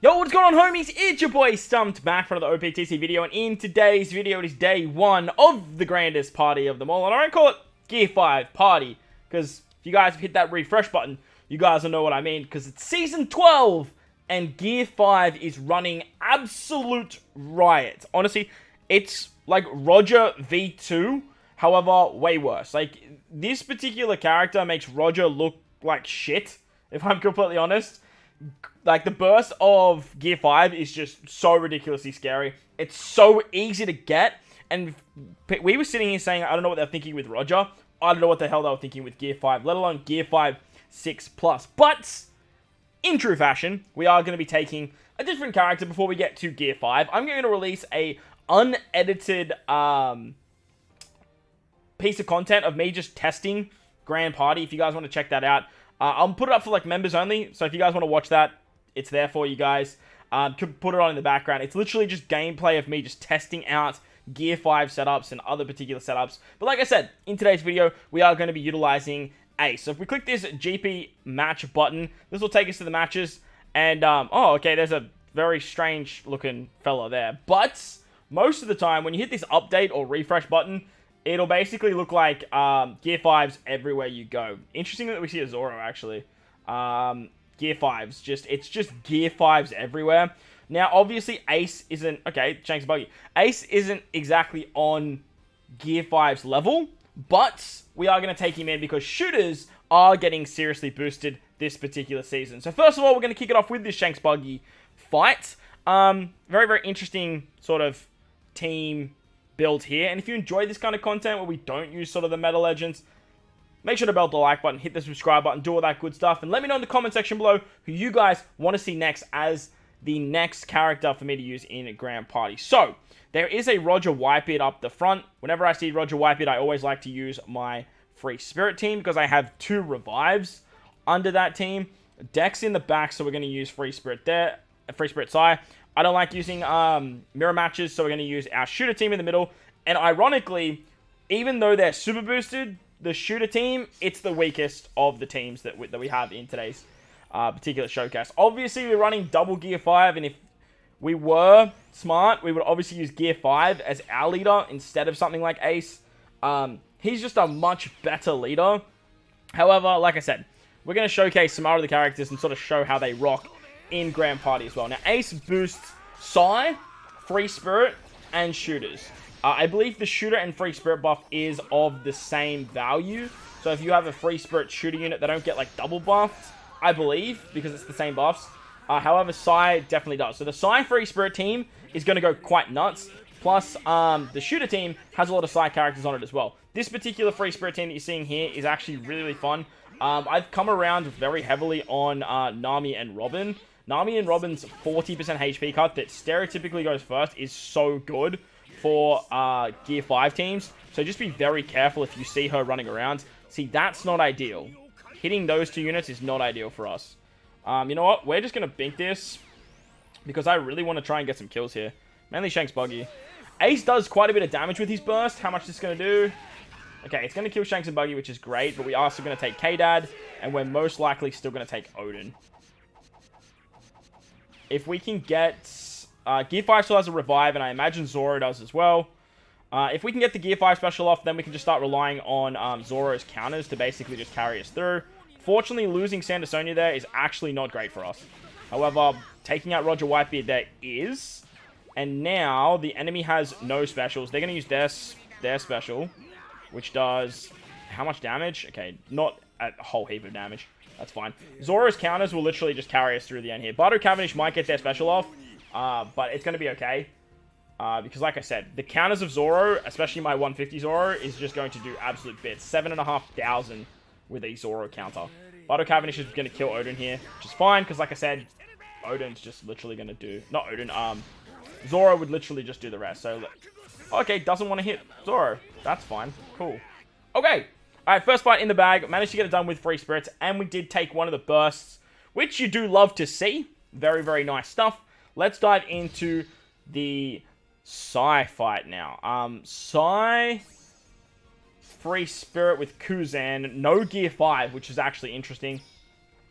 Yo, what's going on, homies? It's your boy Stumped back for another OPTC video, and in today's video, it is day 1 of the grandest party of them all, and I don't call it Gear 5 Party, because if you guys have hit that refresh button, you guys will know what I mean, because it's Season 12, and Gear 5 is running absolute riot. Honestly, it's like Roger V2, however, way worse. Like, this particular character makes Roger look like shit, if I'm completely honest. Like, the burst of Gear 5 is just so ridiculously scary. It's so easy to get. And we were sitting here saying, I don't know what they're thinking with Roger. I don't know what the hell they were thinking with Gear 5, let alone Gear 5 6+. But, in true fashion, we are going to be taking a different character before we get to Gear 5. I'm going to release a unedited piece of content of me just testing Grand Party, if you guys want to check that out. I'll put it up for, like, members only, so if you guys want to watch that, it's there for you guys. Could put it on in the background. It's literally just gameplay of me just testing out Gear 5 setups and other particular setups. But like I said, in today's video, we are going to be utilizing Ace. So if we click this GP match button, this will take us to the matches. And, oh, okay, there's a very strange looking fella there. But most of the time, when you hit this update or refresh button, it'll basically look like Gear 5s everywhere you go. Interesting that we see a Zoro, actually. Gear 5s. It's just Gear 5s everywhere. Now, obviously, Ace isn't... Okay, Shanks Buggy. Ace isn't exactly on Gear 5's level, but we are going to take him in because shooters are getting seriously boosted this particular season. So, first of all, we're going to kick it off with this Shanks Buggy fight. Very, very interesting sort of team build here. And if you enjoy this kind of content where we don't use sort of the meta legends, make sure to belt the like button, hit the subscribe button, do all that good stuff, and let me know in the comment section below who you guys want to see next as the next character for me to use in a Grand Party. So, there is a Roger Whitebeard up the front. Whenever I see Roger Whitebeard, I always like to use my Free Spirit team because I have 2 revives under that team. Dex in the back, so we're going to use Free Spirit there, Free Spirit Sai. I don't like using mirror matches, so we're going to use our shooter team in the middle. And ironically, even though they're super boosted, the shooter team, it's the weakest of the teams that we have in today's particular showcase. Obviously, we're running double Gear 5, and if we were smart, we would obviously use Gear 5 as our leader instead of something like Ace. He's just a much better leader. However, like I said, we're going to showcase some other characters and sort of show how they rock in Grand Party as well. Now, Ace boosts Sai, Free Spirit, and shooters. I believe the shooter and Free Spirit buff is of the same value. So if you have a Free Spirit shooter unit, they don't get like double buffed, I believe, because it's the same buffs. However, Sai definitely does. So the Sai Free Spirit team is going to go quite nuts. Plus, the shooter team has a lot of Sai characters on it as well. This particular Free Spirit team that you're seeing here is actually really, really fun. I've come around very heavily on Nami and Robin. Nami and Robin's 40% HP cut that stereotypically goes first is so good for Gear 5 teams. So just be very careful if you see her running around. See, that's not ideal. Hitting those 2 units is not ideal for us. You know what? We're just going to bink this because I really want to try and get some kills here. Mainly Shanks Buggy. Ace does quite a bit of damage with his burst. How much is this going to do? Okay, it's going to kill Shanks and Buggy, which is great. But we are still going to take K-Dad. And we're most likely still going to take Odin. If we can get... Gear 5 still has a revive, and I imagine Zoro does as well. If we can get the Gear 5 special off, then we can just start relying on Zoro's counters to basically just carry us through. Fortunately, losing Sandersonia there is actually not great for us. However, taking out Roger Whitebeard there is. And now, the enemy has no specials. They're going to use their special, which does... How much damage? Okay, not a whole heap of damage. That's fine. Zoro's counters will literally just carry us through the end here. Bardo Cavendish might get their special off, but it's going to be okay. Because like I said, the counters of Zoro, especially my 150 Zoro, is just going to do absolute bits. 7,500 with a Zoro counter. Bardo Cavendish is going to kill Odin here, which is fine, because like I said, Odin's just literally going to do... Not Odin, Zoro would literally just do the rest. So, okay, doesn't want to hit Zoro. That's fine. Cool. Okay. Alright, first fight in the bag. Managed to get it done with Free Spirits, and we did take one of the bursts, which you do love to see. Very, very nice stuff. Let's dive into the Sai fight now. Sai, Free Spirit with Kuzan, no Gear 5, which is actually interesting.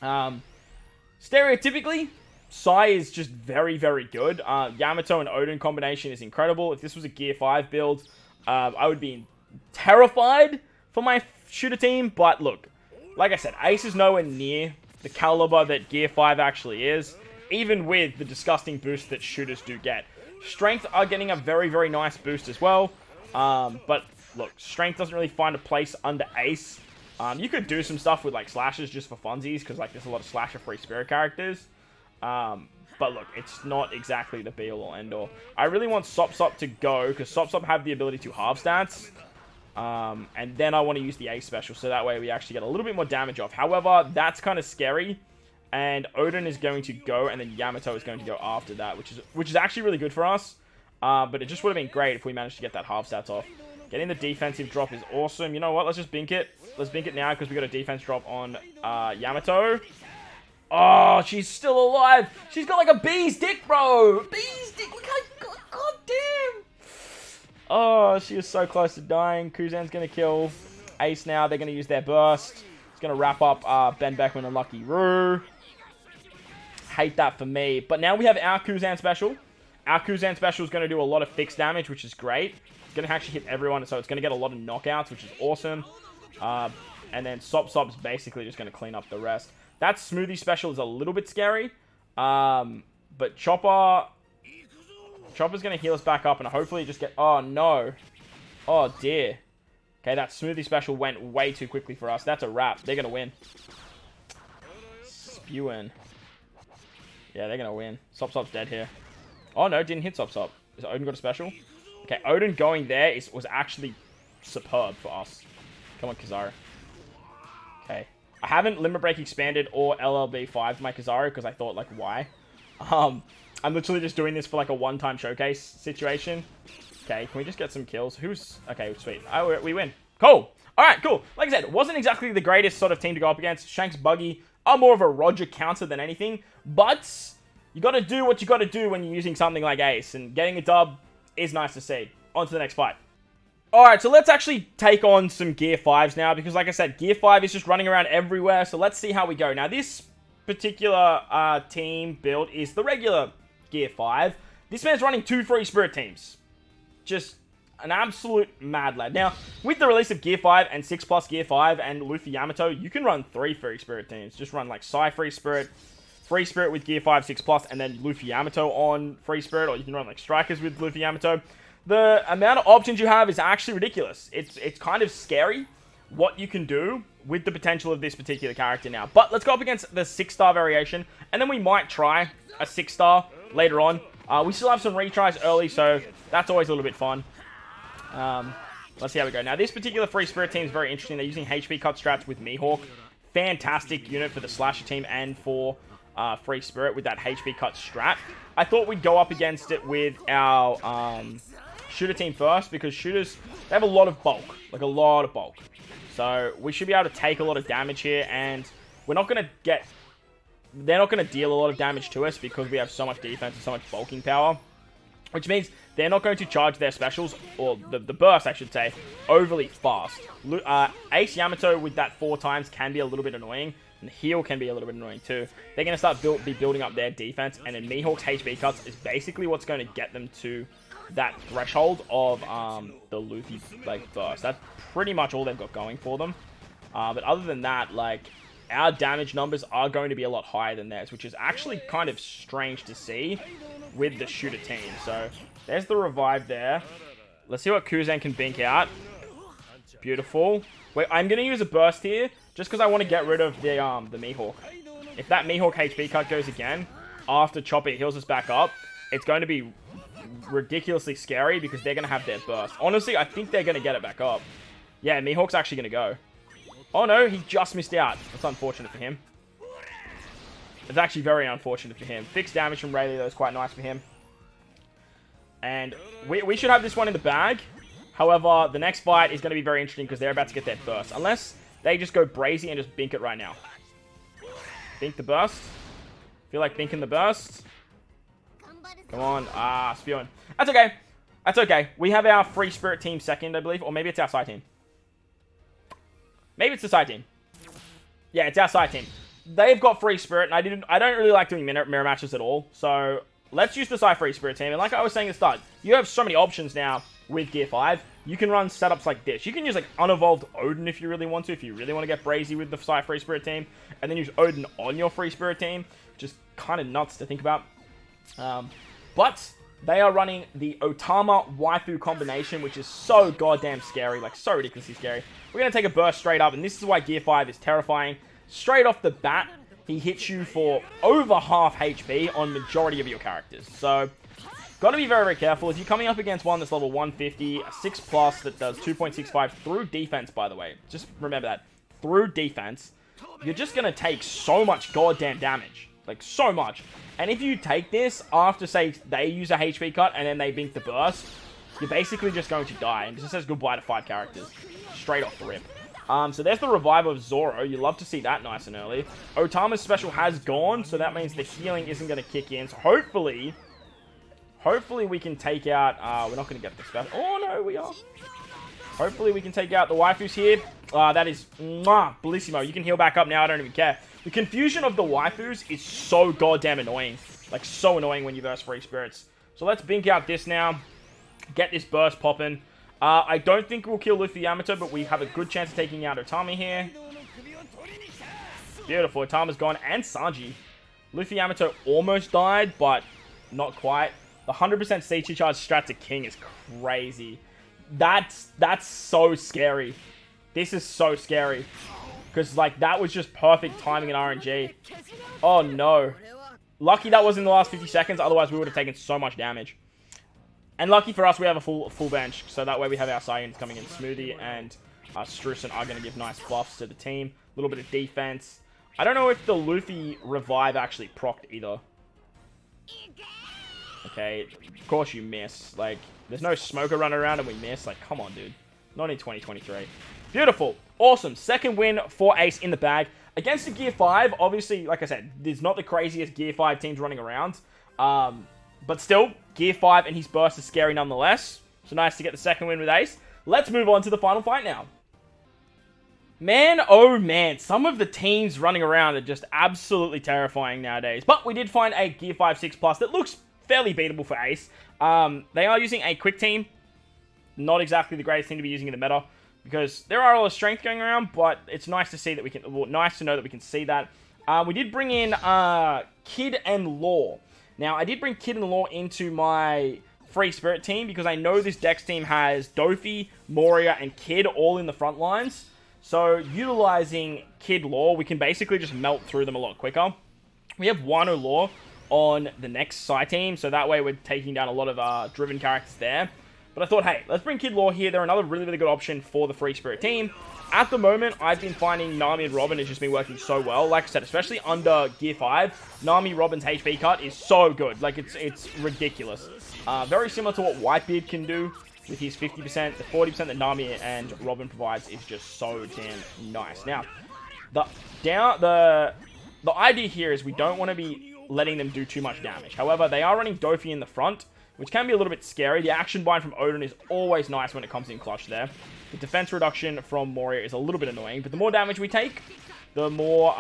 Stereotypically, Sai is just very, very good. Yamato and Odin combination is incredible. If this was a Gear 5 build, I would be terrified for my shooter team. But look, like I said, Ace is nowhere near the caliber that Gear 5 actually is, even with the disgusting boost that shooters do get. Strength are getting a very, very nice boost as well. But look, Strength doesn't really find a place under Ace. You could do some stuff with like slashes just for funsies, because like there's a lot of slasher free spirit characters. But look, it's not exactly the be all or end all. I really want Sop to go, because Sop have the ability to halve stats. And then I want to use the Ace special, so that way we actually get a little bit more damage off. However, that's kind of scary. And Odin is going to go, and then Yamato is going to go after that, which is actually really good for us. But it just would have been great if we managed to get that halve stats off. Getting the defensive drop is awesome. You know what? Let's just bink it. Let's bink it now, because we got a defense drop on Yamato. Oh, she's still alive. She's got like a bee's dick, bro. Bee's dick. Look how... God damn. Oh, she is so close to dying. Kuzan's going to kill Ace now. They're going to use their burst. It's going to wrap up Ben Beckman and Lucky Roo. Hate that for me. But now we have our Kuzan special. Our Kuzan special is going to do a lot of fixed damage, which is great. It's going to actually hit everyone, so it's going to get a lot of knockouts, which is awesome. And then Sop's basically just going to clean up the rest. That Smoothie special is a little bit scary. But Chopper's going to heal us back up and hopefully just get... Oh, no. Oh, dear. Okay, that Smoothie special went way too quickly for us. That's a wrap. They're going to win. Spewing. Yeah, they're going to win. Sop's dead here. Oh, no, didn't hit Sop. Is Odin got a special? Okay, Odin going there was actually superb for us. Come on, Kizaru. Okay. I haven't Limit Break expanded or LLB 5 my Kizaru because I thought, like, why? I'm literally just doing this for, like, a one-time showcase situation. Okay, can we just get some kills? Okay, sweet. Oh, we win. Cool. All right, cool. Like I said, it wasn't exactly the greatest sort of team to go up against. Shanks Buggy are more of a Roger counter than anything, but you got to do what you got to do when you're using something like Ace, and getting a dub is nice to see. On to the next fight. Alright, so let's actually take on some Gear 5s now, because like I said, Gear 5 is just running around everywhere, so let's see how we go. Now, this particular team build is the regular Gear 5. This man's running 2 free spirit teams. Just an absolute mad lad. Now, with the release of Gear 5 and 6 plus Gear 5 and Luffy Yamato, you can run 3 free spirit teams. Just run like Sai free spirit with Gear 5, 6 plus, and then Luffy Yamato on free spirit, or you can run like Strikers with Luffy Yamato. The amount of options you have is actually ridiculous. It's kind of scary what you can do with the potential of this particular character now. But let's go up against the 6-star variation, and then we might try a 6-star later on. We still have some retries early, so that's always a little bit fun. Let's see how we go. Now, this particular free spirit team is very interesting. They're using HP cut strats with Mihawk. Fantastic unit for the slasher team and for free spirit with that HP cut strat. I thought we'd go up against it with our shooter team first, because shooters, they have a lot of bulk, like a lot of bulk. So we should be able to take a lot of damage here, and we're not going to get... They're not going to deal a lot of damage to us because we have so much defense and so much bulking power. Which means they're not going to charge their specials, or the burst, I should say, overly fast. Ace Yamato with that 4 times can be a little bit annoying, and heal can be a little bit annoying too. They're going to start building up their defense, and then Mihawk's HP cuts is basically what's going to get them to that threshold of the Luffy like burst. That's pretty much all they've got going for them. But other than that, like, our damage numbers are going to be a lot higher than theirs, which is actually kind of strange to see with the shooter team. So there's the revive there. Let's see what Kuzan can bink out. Beautiful. Wait, I'm going to use a burst here just because I want to get rid of the Mihawk. If that Mihawk HP cut goes again after Chopper heals us back up, it's going to be ridiculously scary because they're going to have their burst. Honestly, I think they're going to get it back up. Yeah, Mihawk's actually going to go. Oh no, he just missed out. That's unfortunate for him. It's actually very unfortunate for him. Fixed damage from Rayleigh, though, is quite nice for him. And we should have this one in the bag. However, the next fight is going to be very interesting because they're about to get their burst. Unless they just go brazy and just bink it right now. Bink the burst. Feel like binking the burst. Come on. Spewing. That's okay. That's okay. We have our free spirit team second, I believe. Or maybe it's our side team. Maybe it's the side team. Yeah, it's our side team. they've got Free Spirit, and I don't really like doing mirror matches at all. So let's use the Psy Free Spirit team. And like I was saying at the start, you have so many options now with Gear 5. You can run setups like this. You can use like Unevolved Odin if you really want to. If you really want to get brazy with the Psy Free Spirit team, and then use Odin on your Free Spirit team, which is kind of nuts to think about. But they are running the Otama Waifu combination, which is so goddamn scary, like so ridiculously scary. We're going to take a burst straight up, and this is why Gear 5 is terrifying. Straight off the bat, he hits you for over half HP on majority of your characters. So, got to be very, very careful. If you're coming up against one that's level 150, a 6+ that does 2.65 through defense, by the way. Just remember that. Through defense, you're just going to take so much goddamn damage. Like, so much. And if you take this after, say, they use a HP cut and then they blink the burst, you're basically just going to die. And it just says goodbye to 5 characters. Straight off the rip. So there's the revive of Zoro. You love to see that nice and early. Otama's special has gone, so that means the healing isn't going to kick in. So hopefully we can take out... we're not going to get the special. Oh, no, we are. Hopefully we can take out the waifus here. That is... Bellissimo. You can heal back up now. I don't even care. The confusion of the waifus is so goddamn annoying. Like, so annoying when you verse Free Spirits. So let's bink out this now. Get this burst popping. I don't think we'll kill Luffy Yamato, but we have a good chance of taking out Otama here. Beautiful. Otama's gone. And Sanji. Luffy Yamato almost died, but not quite. The 100% CT charge strat to King is crazy. That's so scary. This is so scary. Because, like, that was just perfect timing in RNG. Oh, no. Lucky that was in the last 50 seconds. Otherwise, we would have taken so much damage. And lucky for us, we have a full bench. So that way we have our Saiyans coming in. Smoothie and Strusen are going to give nice buffs to the team. A little bit of defense. I don't know if the Luffy revive actually procced either. Okay, of course you miss. Like, there's no smoker running around and we miss. Like, come on, dude. Not in 2023. Beautiful. Awesome. Second win for Ace in the bag. Against the Gear 5, obviously, like I said, there's not the craziest Gear 5 teams running around. But still, Gear 5 and his burst is scary nonetheless. So nice to get the second win with Ace. Let's move on to the final fight now. Man, oh man, some of the teams running around are just absolutely terrifying nowadays. But we did find a Gear 5 6+ that looks fairly beatable for Ace. They are using a quick team. Not exactly the greatest thing to be using in the meta. Because there are a lot of strength going around, but it's nice to see that we can... Well, nice to know that we can see that. We did bring in Kid and Law. Now, I did bring Kid and Law into my Free Spirit team because I know this Dex team has Dofi, Moria, and Kid all in the front lines. So, utilizing Kid Law, we can basically just melt through them a lot quicker. We have Wano Law on the next side team, so that way we're taking down a lot of driven characters there. But I thought, hey, let's bring Kid Law here. They're another really, really good option for the Free Spirit team. At the moment, I've been finding Nami and Robin has just been working so well. Like I said, especially under Gear 5, Nami Robin's HP cut is so good. Like, it's ridiculous. Very similar to what Whitebeard can do with his 50%. The 40% that Nami and Robin provides is just so damn nice. Now, the idea here is we don't want to be letting them do too much damage. However, they are running Dofi in the front, which can be a little bit scary. The action bind from Odin is always nice when it comes in clutch there. The defense reduction from Moria is a little bit annoying, but the more damage we take, the more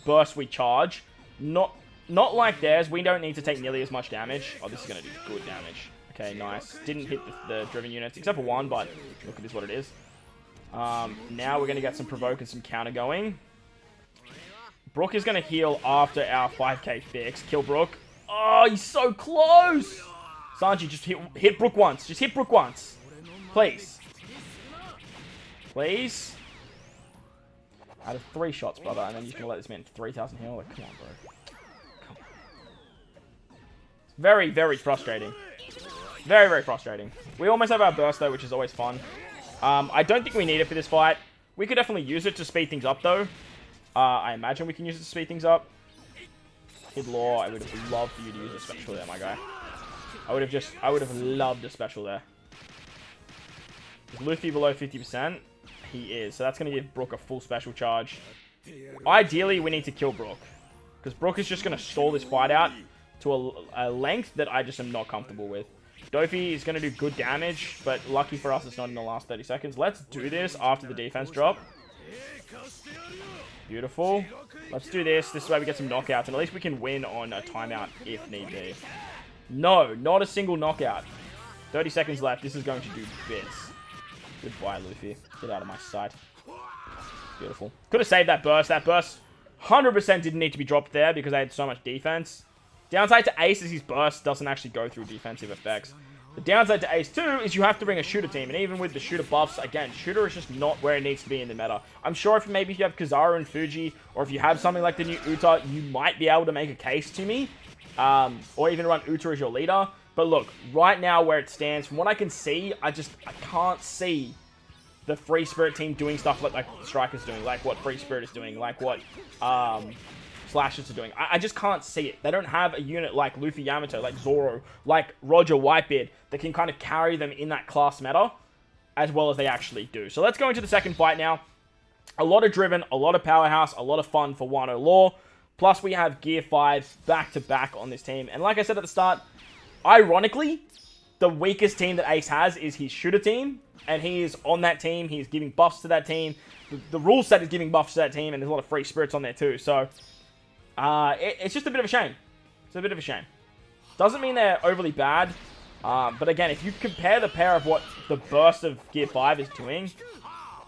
burst we charge. Not like theirs. We don't need to take nearly as much damage. Oh, this is going to do good damage. Okay, nice. Didn't hit the driven units, except for one, but look at this, what it is. Now we're going to get some provoke and some counter going. Brook is going to heal after our 5k fix. Kill Brook. Oh, he's so close! Sanji, just hit Brook once. Just hit Brook once. Please. Please. Out of 3 shots, brother, and then you're going to let this man 3,000 heal? Like, come on, bro. Come on. Very, very frustrating. Very, very frustrating. We almost have our burst, though, which is always fun. I don't think we need it for this fight. We could definitely use it to speed things up, though. I imagine we can use it to speed things up. Kid Law, I would have loved for you to use a special there, my guy. I would have loved a special there. Is Luffy below 50%? He is. So that's going to give Brook a full special charge. Ideally, we need to kill Brook. Because Brook is just going to stall this fight out to a length that I just am not comfortable with. Dofi is going to do good damage, but lucky for us, it's not in the last 30 seconds. Let's do this after the defense drop. Beautiful. Let's do this. This is where we get some knockouts, and at least we can win on a timeout if need be. No, not a single knockout. 30 seconds left. This is going to do bits. Goodbye, Luffy. Get out of my sight. Beautiful. Could have saved that burst. That burst 100% didn't need to be dropped there because I had so much defense. Downside to Ace is his burst doesn't actually go through defensive effects. The downside to Ace 2 is you have to bring a shooter team, and even with the shooter buffs, again, shooter is just not where it needs to be in the meta. I'm sure if maybe if you have Kizaru and Fuji, or if you have something like the new Uta, you might be able to make a case to me, or even run Uta as your leader. But look, right now where it stands, from what I can see, I can't see the Free Spirit team doing stuff like Striker's doing, like what Free Spirit is doing, like what Slashers are doing. I just can't see it. They don't have a unit like Luffy Yamato, like Zoro, like Roger Whitebeard that can kind of carry them in that class meta as well as they actually do. So let's go into the second fight now. A lot of driven, a lot of powerhouse, a lot of fun for Wano Law. Plus we have Gear 5 back-to-back on this team. And like I said at the start, ironically, the weakest team that Ace has is his shooter team. And he is on that team. He's giving buffs to that team. The rule set is giving buffs to that team. And there's a lot of free spirits on there too. So, it's just a bit of a shame. It's a bit of a shame. Doesn't mean they're overly bad. But again, if you compare the pair of what the burst of Gear 5 is doing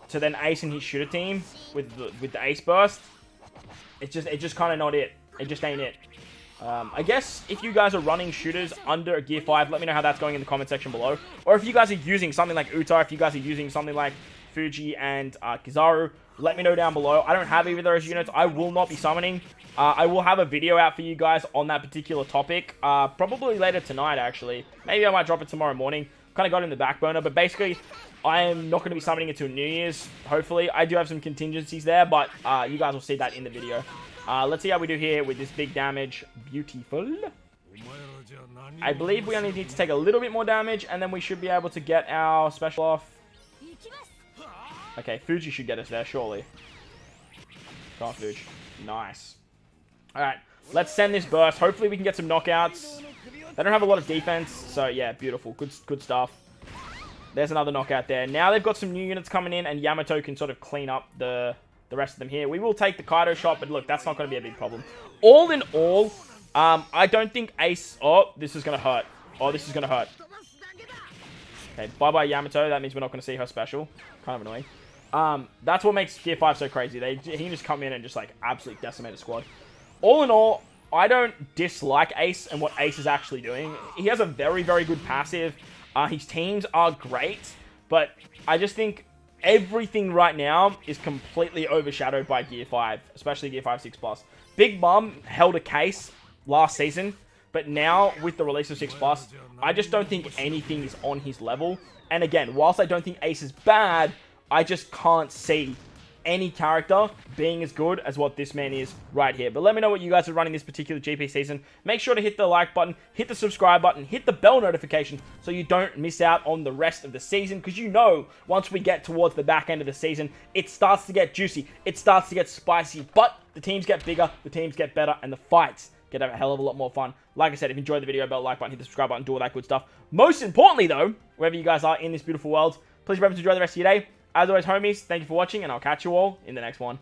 to then Ace and his shooter team with the Ace burst, it's just kind of not it. It just ain't it. I guess if you guys are running shooters under a Gear 5, let me know how that's going in the comment section below. Or if you guys are using something like Uta, if you guys are using something like Fuji and Kizaru, let me know down below. I don't have either of those units. I will not be summoning. I will have a video out for you guys on that particular topic. Probably later tonight, actually. Maybe I might drop it tomorrow morning. Kind of got it in the back burner. But basically, I am not going to be summoning until New Year's, hopefully. I do have some contingencies there, but you guys will see that in the video. Let's see how we do here with this big damage. Beautiful. I believe we only need to take a little bit more damage, and then we should be able to get our special off. Okay, Fuji should get us there, surely. Come on, Fuji. Nice. Alright, let's send this burst. Hopefully we can get some knockouts. They don't have a lot of defense, so yeah, beautiful. Good stuff. There's another knockout there. Now they've got some new units coming in, and Yamato can sort of clean up the rest of them here. We will take the Kaido shot, but look, that's not going to be a big problem. All in all, I don't think Ace... Oh, this is going to hurt. Oh, this is going to hurt. Okay, bye-bye Yamato. That means we're not going to see her special. Kind of annoying. That's what makes Gear 5 so crazy. He can just come in and just, like, absolutely decimate a squad. All in all, I don't dislike Ace and what Ace is actually doing. He has a very, very good passive. His teams are great, but I just think everything right now is completely overshadowed by Gear 5, especially Gear 5 6+. Big Mom held a case last season, but now with the release of 6+, I just don't think anything is on his level. And again, whilst I don't think Ace is bad, I just can't see any character being as good as what this man is right here. But let me know what you guys are running this particular GP season. Make sure to hit the like button, hit the subscribe button, hit the bell notification so you don't miss out on the rest of the season, because you know once we get towards the back end of the season, it starts to get juicy, it starts to get spicy, but the teams get bigger, the teams get better, and the fights get a hell of a lot more fun. Like I said, if you enjoyed the video, bell like button, hit the subscribe button, do all that good stuff. Most importantly though, wherever you guys are in this beautiful world, please remember to enjoy the rest of your day. As always, homies, thank you for watching, and I'll catch you all in the next one.